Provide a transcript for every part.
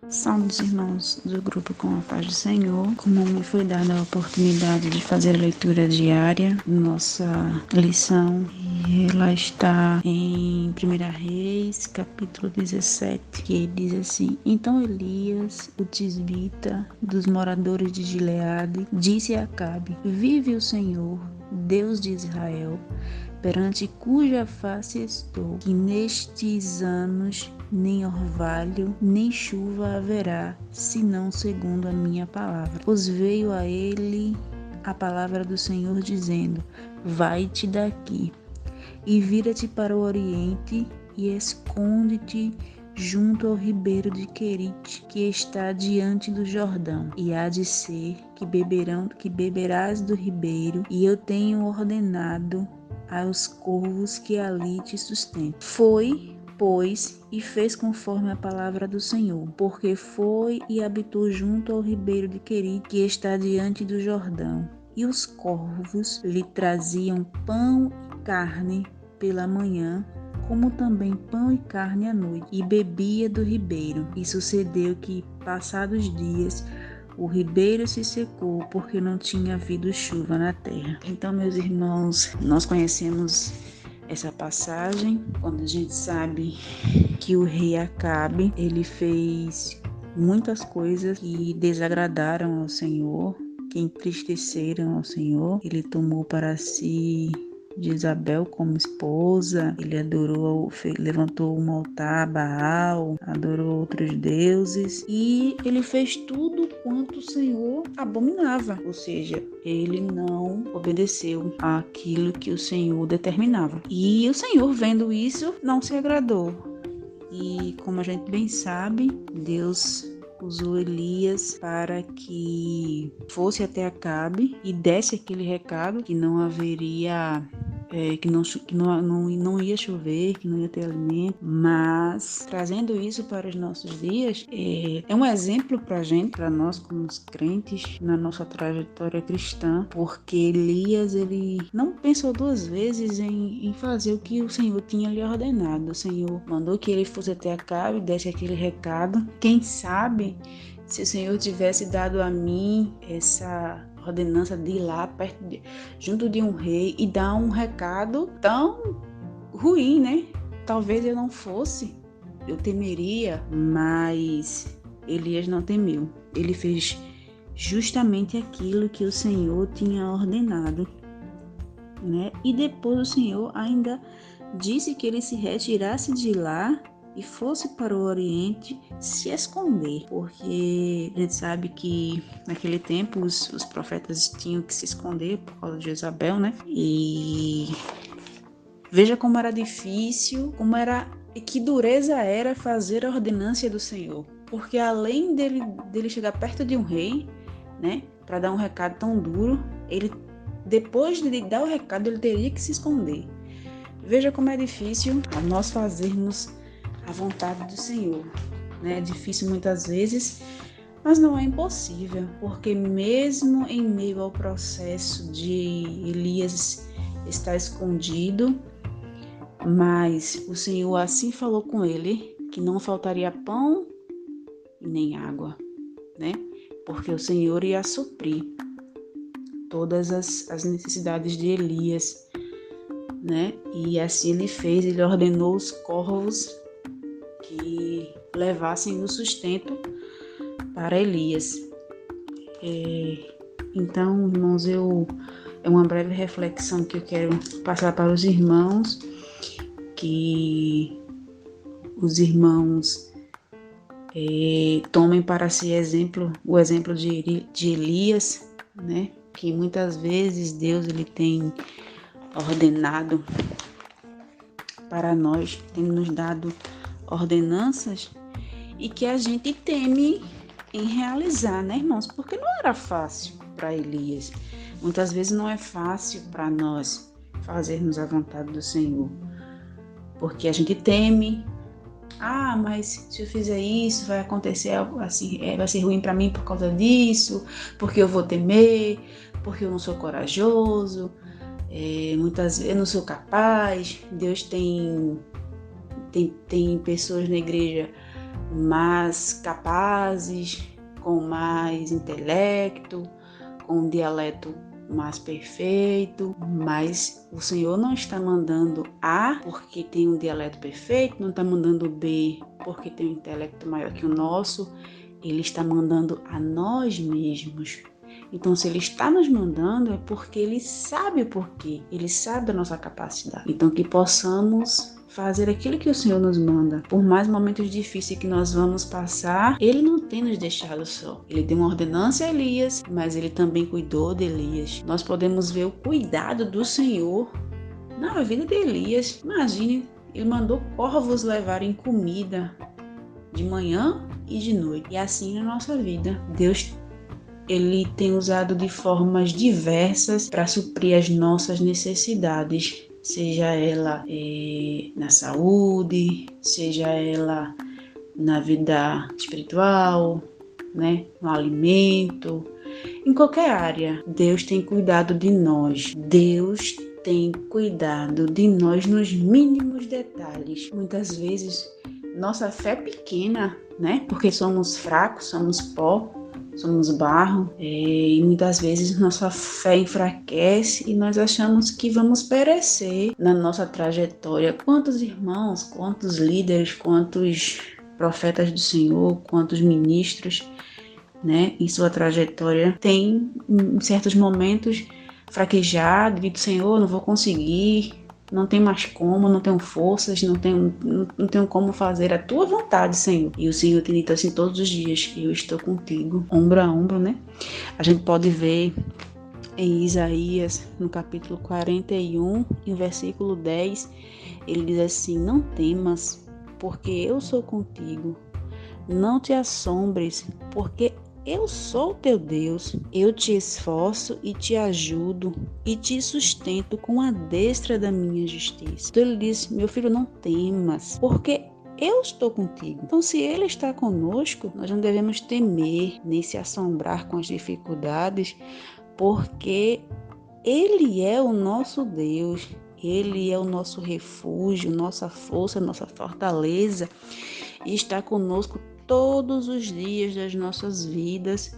Salve, irmãos do grupo Com a Paz do Senhor. Como me foi dada a oportunidade de fazer a leitura diária, nossa lição, e ela está em 1 Reis, capítulo 17, que diz assim: Então Elias, o tisbita dos moradores de Gileade, disse a Acabe: Vive o Senhor, Deus de Israel, perante cuja face estou, que nestes anos nem orvalho, nem chuva haverá, senão segundo a minha palavra. Pois veio a ele a palavra do Senhor, dizendo: Vai-te daqui, e vira-te para o oriente, e esconde-te junto ao ribeiro de Querite, que está diante do Jordão. E há de ser que beberás do ribeiro, e eu tenho ordenado aos corvos que ali te sustentam. Foi, pois, e fez conforme a palavra do Senhor, porque foi e habitou junto ao ribeiro de Querite, que está diante do Jordão. E os corvos lhe traziam pão e carne pela manhã, como também pão e carne à noite, e bebia do ribeiro. E sucedeu que, passados dias, o ribeiro se secou, porque não tinha havido chuva na terra. Então, meus irmãos, nós conhecemos essa passagem, quando a gente sabe que o rei Acabe, ele fez muitas coisas que desagradaram ao Senhor, que entristeceram ao Senhor. Ele tomou para si Jezabel como esposa, ele levantou um altar a Baal, adorou outros deuses, e ele fez tudo quanto o Senhor abominava, ou seja, ele não obedeceu àquilo que o Senhor determinava. E o Senhor, vendo isso, não se agradou. E como a gente bem sabe, Deus usou Elias para que fosse até Acabe e desse aquele recado que não haveria, que não ia chover, que não ia ter alimento, mas trazendo isso para os nossos dias, é um exemplo para a gente, para nós como os crentes, na nossa trajetória cristã, porque Elias, ele não pensou duas vezes em fazer o que o Senhor tinha lhe ordenado. O Senhor mandou que ele fosse até Acabe e desse aquele recado. Quem sabe se o Senhor tivesse dado a mim essa ordenança de ir lá junto de um rei e dar um recado tão ruim, né? Talvez eu não fosse, eu temeria, mas Elias não temeu. Ele fez justamente aquilo que o Senhor tinha ordenado, né? E depois o Senhor ainda disse que ele se retirasse de lá e fosse para o Oriente se esconder, porque a gente sabe que naquele tempo os profetas tinham que se esconder por causa de Jezabel, né? E veja como era difícil, que dureza era fazer a ordenança do Senhor, porque além dele chegar perto de um rei, né, para dar um recado tão duro, ele, depois de dar o recado, ele teria que se esconder. Veja como é difícil nós fazermos a vontade do Senhor, né? É difícil muitas vezes, mas não é impossível, porque mesmo em meio ao processo de Elias estar escondido, mas o Senhor assim falou com ele, que não faltaria pão e nem água, né? Porque o Senhor ia suprir todas as necessidades de Elias, né? E assim ele fez, ele ordenou os corvos que levassem o sustento para Elias. Então, irmãos, é uma breve reflexão que eu quero passar para os irmãos, que os irmãos tomem para si o exemplo de Elias, né? Que muitas vezes Deus ele tem ordenado para nós, tem nos dado ordenanças e que a gente teme em realizar, né, irmãos? Porque não era fácil para Elias. Muitas vezes não é fácil para nós fazermos a vontade do Senhor, porque a gente teme. Mas se eu fizer isso, vai acontecer algo assim, vai ser ruim para mim por causa disso, porque eu vou temer, porque eu não sou corajoso, muitas vezes eu não sou capaz. Deus tem tem pessoas na igreja mais capazes, com mais intelecto, com um dialeto mais perfeito, mas o Senhor não está mandando A porque tem um dialeto perfeito, não está mandando B porque tem um intelecto maior que o nosso. Ele está mandando a nós mesmos. Então, se Ele está nos mandando, é porque Ele sabe o porquê, Ele sabe da nossa capacidade. Então, que possamos fazer aquilo que o Senhor nos manda. Por mais momentos difíceis que nós vamos passar, Ele não tem nos deixado só. Ele deu uma ordenança a Elias, mas Ele também cuidou de Elias. Nós podemos ver o cuidado do Senhor na vida de Elias. Imagine, Ele mandou corvos levarem comida de manhã e de noite. E assim na nossa vida, Deus Ele tem usado de formas diversas para suprir as nossas necessidades, seja ela na saúde, seja ela na vida espiritual, né, no alimento, em qualquer área. Deus tem cuidado de nós. Deus tem cuidado de nós nos mínimos detalhes. Muitas vezes nossa fé é pequena, né, porque somos fracos, somos pó, somos barro, e muitas vezes nossa fé enfraquece e nós achamos que vamos perecer na nossa trajetória. Quantos irmãos, quantos líderes, quantos profetas do Senhor, quantos ministros, né, em sua trajetória tem em certos momentos fraquejado, dito: Senhor, não vou conseguir, não tenho mais como, não tenho forças, não tenho como fazer a tua vontade, Senhor. E o Senhor tem dito assim todos os dias: eu estou contigo, ombro a ombro, né? A gente pode ver em Isaías, no capítulo 41, em versículo 10, ele diz assim: não temas, porque eu sou contigo. Não te assombres, porque eu sou teu Deus. Eu te esforço e te ajudo e te sustento com a destra da minha justiça. Então ele diz: meu filho, não temas, porque eu estou contigo. Então, se Ele está conosco, nós não devemos temer nem se assombrar com as dificuldades, porque Ele é o nosso Deus. Ele é o nosso refúgio, nossa força, nossa fortaleza, e está conosco todos os dias das nossas vidas,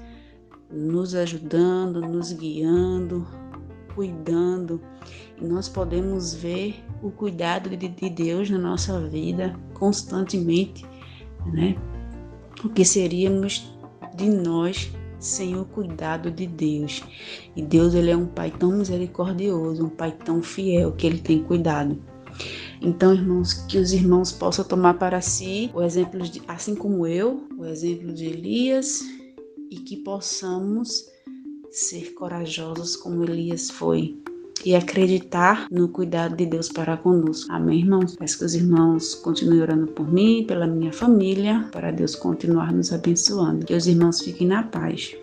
nos ajudando, nos guiando, cuidando. E nós podemos ver o cuidado de Deus na nossa vida constantemente, né? O que seríamos de nós sem o cuidado de Deus? E Deus, Ele é um Pai tão misericordioso, um Pai tão fiel, que Ele tem cuidado. Então, irmãos, que os irmãos possam tomar para si o exemplo de, assim como eu, o exemplo de Elias, e que possamos ser corajosos como Elias foi e acreditar no cuidado de Deus para conosco. Amém, irmãos? Peço que os irmãos continuem orando por mim, pela minha família, para Deus continuar nos abençoando. Que os irmãos fiquem na paz.